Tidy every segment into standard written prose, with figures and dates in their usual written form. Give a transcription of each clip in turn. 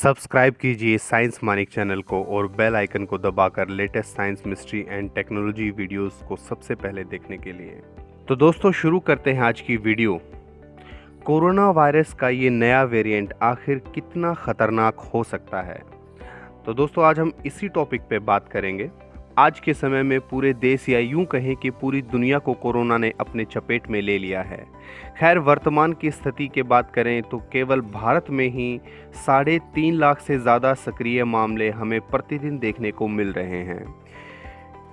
Subscribe कीजिए science Manik channel को और बेल आइकन को दबाकर latest science mystery and technology videos को सबसे पहले देखने के लिए। तो दोस्तों शुरू करते हैं आज की वीडियो। कोरोना वायरस का ये नया वेरिएंट आखिर कितना खतरनाक हो सकता है। तो दोस्तों आज हम इसी टॉपिक पे बात करेंगे। आज के समय में पूरे देश या यूं कहें कि पूरी दुनिया को कोरोना ने अपने चपेट में ले लिया है। खैर वर्तमान की स्थिति की बात करें तो केवल भारत में ही 3.5 लाख से ज़्यादा सक्रिय मामले हमें प्रतिदिन देखने को मिल रहे हैं।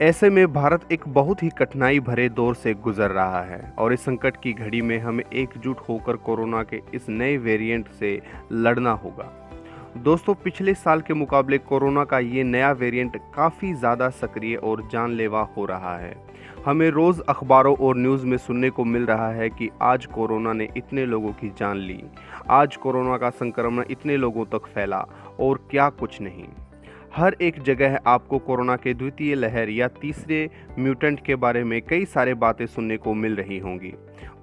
ऐसे में भारत एक बहुत ही कठिनाई भरे दौर से गुजर रहा है और इस संकट की घड़ी में हमें एकजुट होकर कोरोना के इस नए वेरिएंट से लड़ना होगा। दोस्तों पिछले साल के मुकाबले कोरोना का ये नया वेरिएंट काफ़ी ज़्यादा सक्रिय और जानलेवा हो रहा है। हमें रोज़ अखबारों और न्यूज़ में सुनने को मिल रहा है कि आज कोरोना ने इतने लोगों की जान ली, आज कोरोना का संक्रमण इतने लोगों तक फैला और क्या कुछ नहीं। हर एक जगह आपको कोरोना के द्वितीय लहर या तीसरे म्यूटेंट के बारे में कई सारे बातें सुनने को मिल रही होंगी,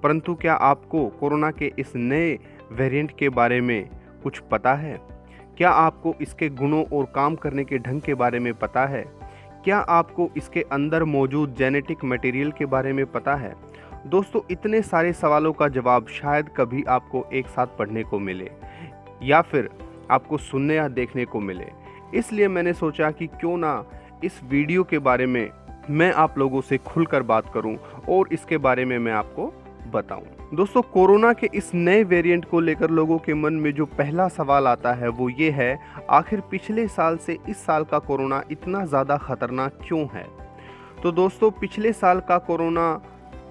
परंतु क्या आपको कोरोना के इस नए वेरिएंट के बारे में कुछ पता है? क्या आपको इसके गुणों और काम करने के ढंग के बारे में पता है? क्या आपको इसके अंदर मौजूद जेनेटिक मटेरियल के बारे में पता है? दोस्तों इतने सारे सवालों का जवाब शायद कभी आपको एक साथ पढ़ने को मिले या फिर आपको सुनने या देखने को मिले। इसलिए मैंने सोचा कि क्यों ना इस वीडियो के बारे में मैं आप लोगों से खुलकर बात करूं और इसके बारे में मैं आपको बताऊं। दोस्तों कोरोना के इस नए वेरिएंट को लेकर लोगों के मन में जो पहला सवाल आता है वो ये है, आखिर पिछले साल से इस साल का कोरोना इतना ज़्यादा खतरनाक क्यों है? तो दोस्तों पिछले साल का कोरोना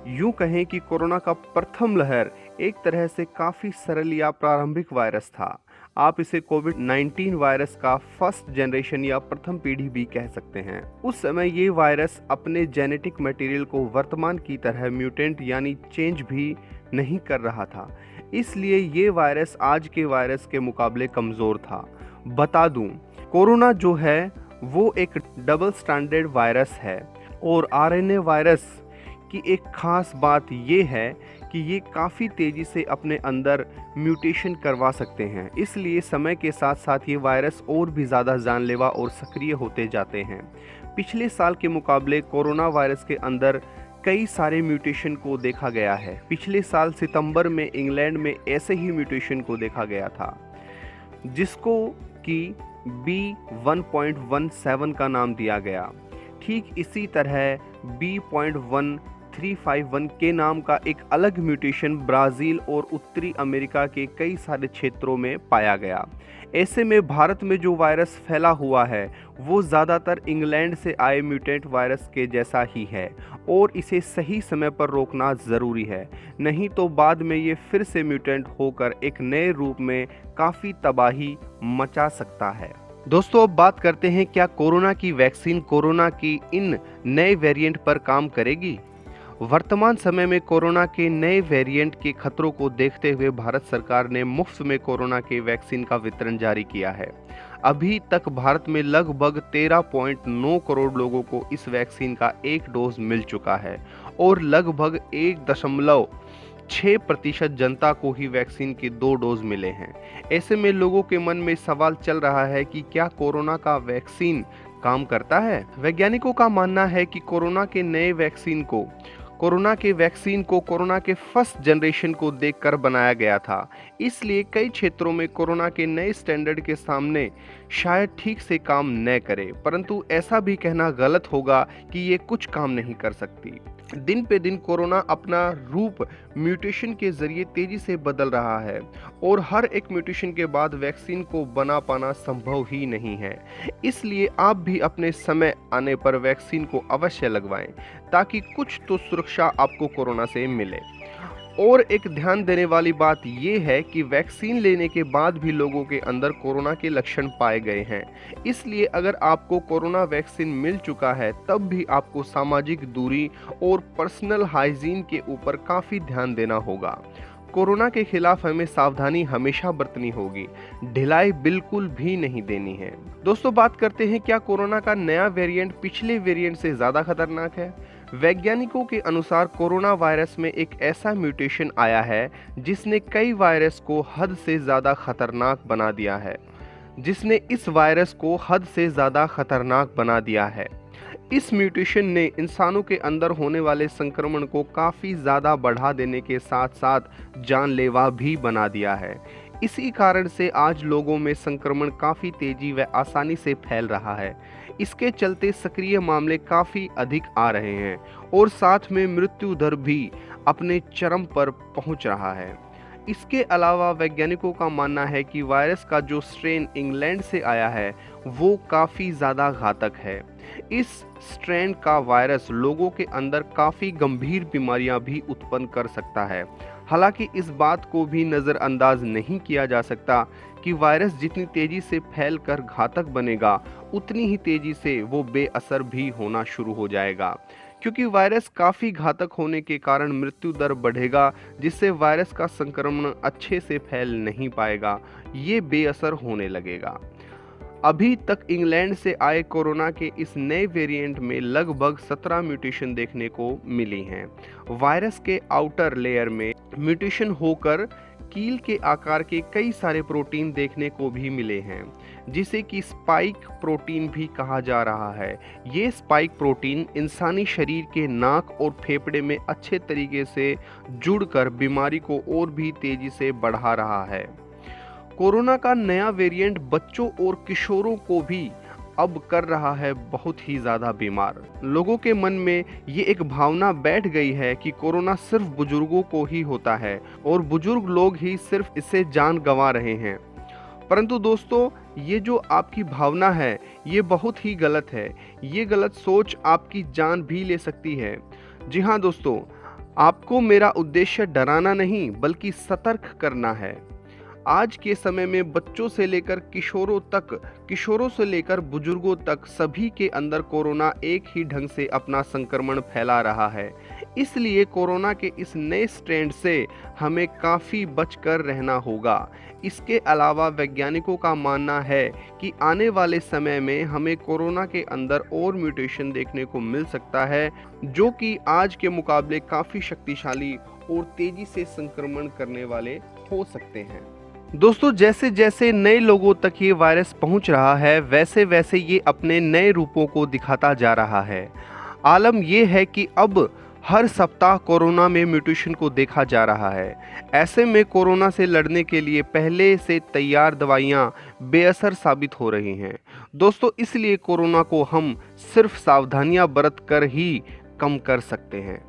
यूं कहें कि कोरोना का प्रथम लहर एक तरह से काफ़ी सरल या प्रारंभिक वायरस था। आप इसे कोविड-19 वायरस का फर्स्ट जनरेशन या प्रथम पीढ़ी भी कह सकते हैं। उस समय ये वायरस अपने जेनेटिक मटेरियल को वर्तमान की तरह म्यूटेंट यानी चेंज भी नहीं कर रहा था, इसलिए ये वायरस आज के वायरस के मुकाबले कमज़ोर था। बता दूं, कोरोना जो है वो एक डबल स्टैंडर्ड वायरस है और आरएनए वायरस की एक खास बात ये है कि ये काफ़ी तेज़ी से अपने अंदर म्यूटेशन करवा सकते हैं, इसलिए समय के साथ साथ ये वायरस और भी ज़्यादा जानलेवा और सक्रिय होते जाते हैं। पिछले साल के मुकाबले कोरोना वायरस के अंदर कई सारे म्यूटेशन को देखा गया है। पिछले साल सितंबर में इंग्लैंड में ऐसे ही म्यूटेशन को देखा गया था जिसको कि B1.17 का नाम दिया गया। ठीक इसी तरह B.1351 के नाम का एक अलग म्यूटेशन ब्राज़ील और उत्तरी अमेरिका के कई सारे क्षेत्रों में पाया गया। ऐसे में भारत में जो वायरस फैला हुआ है वो ज़्यादातर इंग्लैंड से आए म्यूटेंट वायरस के जैसा ही है और इसे सही समय पर रोकना ज़रूरी है, नहीं तो बाद में ये फिर से म्यूटेंट होकर एक नए रूप में काफ़ी तबाही मचा सकता है। दोस्तों अब बात करते हैं, क्या कोरोना की वैक्सीन कोरोना की इन नए वेरिएंट पर काम करेगी? वर्तमान समय में कोरोना के नए वेरिएंट के खतरों को देखते हुए भारत सरकार ने मुफ्त में कोरोना के वैक्सीन का वितरण जारी किया है। अभी तक भारत में लगभग 13.9 करोड़ लोगों को इस वैक्सीन का एक डोज मिल चुका है और लगभग 1.6% जनता को ही वैक्सीन के 2 डोज मिले हैं। ऐसे में लोगों के मन में सवाल चल रहा है कि क्या कोरोना का वैक्सीन काम करता है? वैज्ञानिकों का मानना है कि कोरोना के वैक्सीन को कोरोना के फर्स्ट जनरेशन को देखकर बनाया गया था, इसलिए कई क्षेत्रों में कोरोना के नए स्टैंडर्ड के सामने शायद ठीक से काम न करे, परंतु ऐसा भी कहना गलत होगा कि ये कुछ काम नहीं कर सकती। दिन पे दिन कोरोना अपना रूप म्यूटेशन के जरिए तेजी से बदल रहा है और हर एक म्यूटेशन के बाद वैक्सीन को बना पाना संभव ही नहीं है। इसलिए आप भी अपने समय आने पर वैक्सीन को अवश्य लगवाएं ताकि कुछ तो सुरक्षा आपको कोरोना से मिले। और एक ध्यान देने वाली बात यह है कि वैक्सीन लेने के बाद भी लोगों के अंदर कोरोना के लक्षण पाए गए हैं, इसलिए अगर आपको कोरोना वैक्सीन मिल चुका है तब भी आपको सामाजिक दूरी और पर्सनल हाइजीन के ऊपर काफ़ी ध्यान देना होगा। कोरोना के खिलाफ हमें सावधानी हमेशा बरतनी होगी, ढिलाई बिल्कुल भी नहीं देनी है। दोस्तों बात करते हैं, क्या कोरोना का नया वेरिएंट पिछले वेरिएंट से ज़्यादा खतरनाक है? वैज्ञानिकों के अनुसार कोरोना वायरस में एक ऐसा म्यूटेशन आया है जिसने कई वायरस को हद से ज़्यादा खतरनाक बना दिया है। जिसने इस वायरस को हद से ज़्यादा खतरनाक बना दिया है। इस म्यूटेशन ने इंसानों के अंदर होने वाले संक्रमण को काफ़ी ज़्यादा बढ़ा देने के साथ साथ जानलेवा भी बना दिया है। इसी कारण से आज लोगों में संक्रमण काफ़ी तेज़ी व आसानी से फैल रहा है। इसके चलते सक्रिय मामले काफ़ी अधिक आ रहे हैं और साथ में मृत्यु दर भी अपने चरम पर पहुंच रहा है। इसके अलावा वैज्ञानिकों का मानना है कि वायरस का जो स्ट्रेन इंग्लैंड से आया है वो काफ़ी ज़्यादा घातक है। इस स्ट्रेन का वायरस लोगों के अंदर काफ़ी गंभीर बीमारियां भी उत्पन्न कर सकता है। हालांकि इस बात को भी नज़रअंदाज नहीं किया जा सकता कि वायरस जितनी तेज़ी से फैलकर घातक बनेगा उतनी ही तेज़ी से वो बेअसर भी होना शुरू हो जाएगा, क्योंकि वायरस काफ़ी घातक होने के कारण मृत्यु दर बढ़ेगा, जिससे वायरस का संक्रमण अच्छे से फैल नहीं पाएगा, ये बेअसर होने लगेगा। अभी तक इंग्लैंड से आए कोरोना के इस नए वेरिएंट में लगभग 17 म्यूटेशन देखने को मिली हैं। वायरस के आउटर लेयर में म्यूटेशन होकर कील के आकार के कई सारे प्रोटीन देखने को भी मिले हैं, जिसे कि स्पाइक प्रोटीन भी कहा जा रहा है। ये स्पाइक प्रोटीन इंसानी शरीर के नाक और फेफड़े में अच्छे तरीके से जुड़कर बीमारी को और भी तेजी से बढ़ा रहा है। कोरोना का नया वेरिएंट बच्चों और किशोरों को भी अब कर रहा है बहुत ही ज़्यादा बीमार। लोगों के मन में ये एक भावना बैठ गई है कि कोरोना सिर्फ बुजुर्गों को ही होता है और बुजुर्ग लोग ही सिर्फ इससे जान गंवा रहे हैं। परंतु दोस्तों, ये जो आपकी भावना है ये बहुत ही गलत है। ये गलत सोच आपकी जान भी ले सकती है। जी हाँ दोस्तों, आपको मेरा उद्देश्य डराना नहीं बल्कि सतर्क करना है। आज के समय में बच्चों से लेकर किशोरों से लेकर बुजुर्गों तक सभी के अंदर कोरोना एक ही ढंग से अपना संक्रमण फैला रहा है। इसलिए कोरोना के इस नए स्ट्रेन से हमें काफ़ी बचकर रहना होगा। इसके अलावा वैज्ञानिकों का मानना है कि आने वाले समय में हमें कोरोना के अंदर और म्यूटेशन देखने को मिल सकता है, जो कि आज के मुकाबले काफ़ी शक्तिशाली और तेज़ी से संक्रमण करने वाले हो सकते हैं। दोस्तों, जैसे जैसे नए लोगों तक ये वायरस पहुंच रहा है वैसे वैसे ये अपने नए रूपों को दिखाता जा रहा है। आलम ये है कि अब हर सप्ताह कोरोना में म्यूटेशन को देखा जा रहा है। ऐसे में कोरोना से लड़ने के लिए पहले से तैयार दवाइयां बेअसर साबित हो रही हैं। दोस्तों, इसलिए कोरोना को हम सिर्फ सावधानियां बरत कर ही कम कर सकते हैं।